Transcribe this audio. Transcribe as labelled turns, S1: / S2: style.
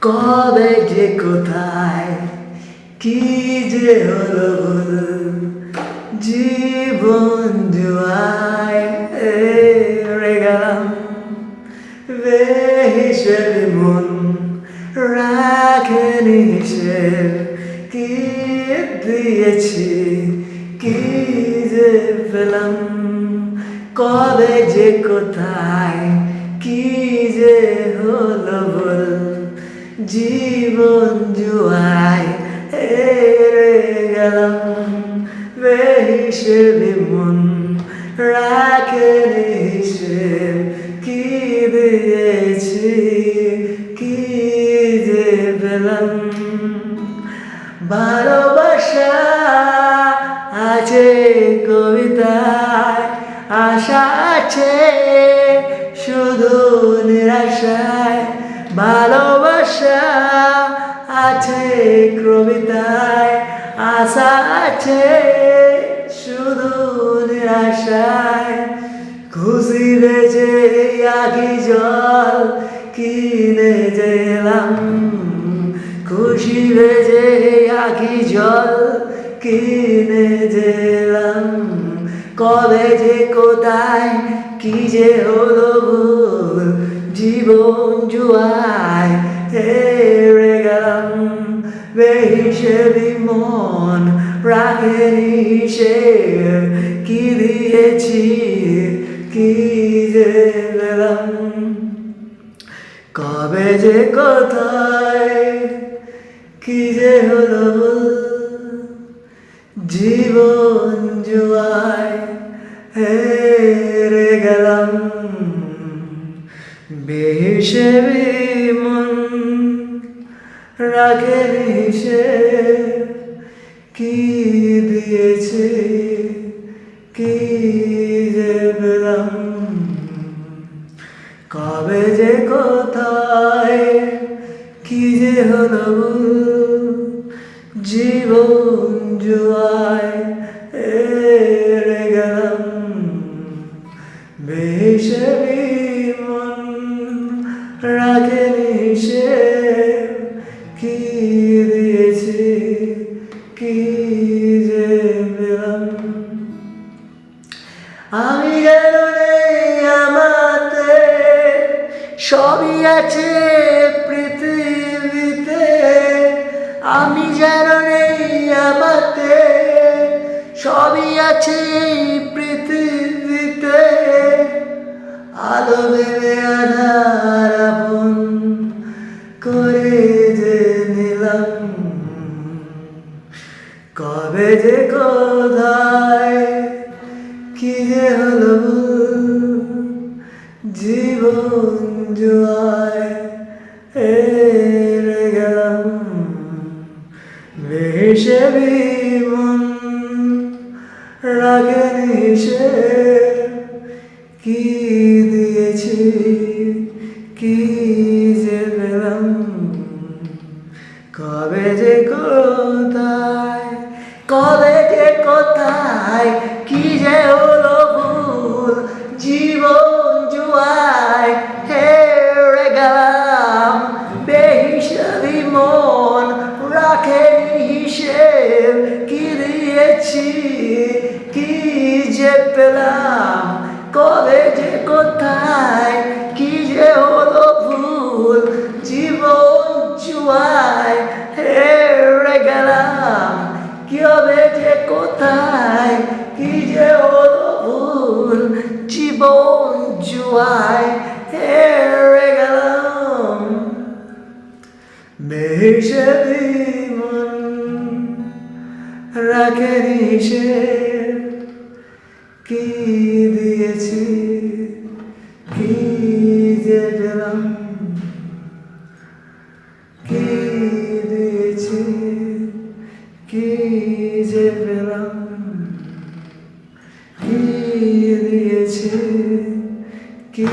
S1: কবে যে কোথায় কি যে হলো ভুল, জীবন জুয়ায় হেরে গেলাম। বেহিসেবি মন রাখেনি হিসেব, কি দিয়েছি কি যে পেলাম। কবে যে কোথায় কি যে হলো ভুল, জীবন জুয়ায় হেরে গেলাম। বেহিসেবি মন রাখেনি হিসেব, কি দিয়েছি কি যে পেলাম। ভালোবাসা আছে কবিতায়, আশা আছে শুধু নিরাশায়। ভালোবাসা আছে কবিতায়, আশা আছে শুধু নিরাশায়। খুশি বেজে আখি জল কিনে যে এলাম, খুশি বেজে আখি জল কিনে যে এলাম। কবে যে কোথায় কি যে হলো ভুল, জীবন জুয়ায় হেরে গেলাম। বেহিসেবি মন রাখেনি হিসেব, কি দিয়েছি কি যে পেলাম। কবে যে কোথায় কি যে হলো ভুল, জীবন জুয়ায় হেরে গেলাম। বেহিসেবি মন রাখেনি হিসেব, কি দিয়েছে কি যে পেলাম। কবে যে কোথায় কি যে হলো ভুল, জীবন জুয়ায় হেরে গেলাম। বেহিসেবি মন রাখেনি হিসেব, কি দিয়েছি কি যে পেলাম। আমি যেন নেই আমাতে, সবই আছে পৃথিবীতে। আমি যেন নেই আমাতে, সবই আছে পৃথিবীতে। আলো ভেবে আধার আপন করে যে নিলাম। কবে যে কোথায় কি যে হলো ভুল, জীবন জুয়ায় হেরে গেলাম। বেহিসেবি মন রাখেনি হিসেব, কি দিয়েছি কি যে পেলাম। কবে যে কোথায় কবে যে কোথায় কি যে হলো ভুল, জীবন জুয়ায় হেরে গেলাম। বেহিসেবি মন রাখেনি হিসেব, কি দিয়েছি কি যে পেলাম। কবে যে কোথায় কি যে হলো ভুল, জীবন জুয়ায় হেরে গেলাম। কবে যে কোথায় কি যে হলো ভুল, জীবন জুয়ায় হেরে গেলাম। বেহিসেবি মন রাখেনি হিসেব, কি দিয়েছি কি যে পেলাম। কি দিয়েছি কি যে পেলাম। কি দিয়েছি কি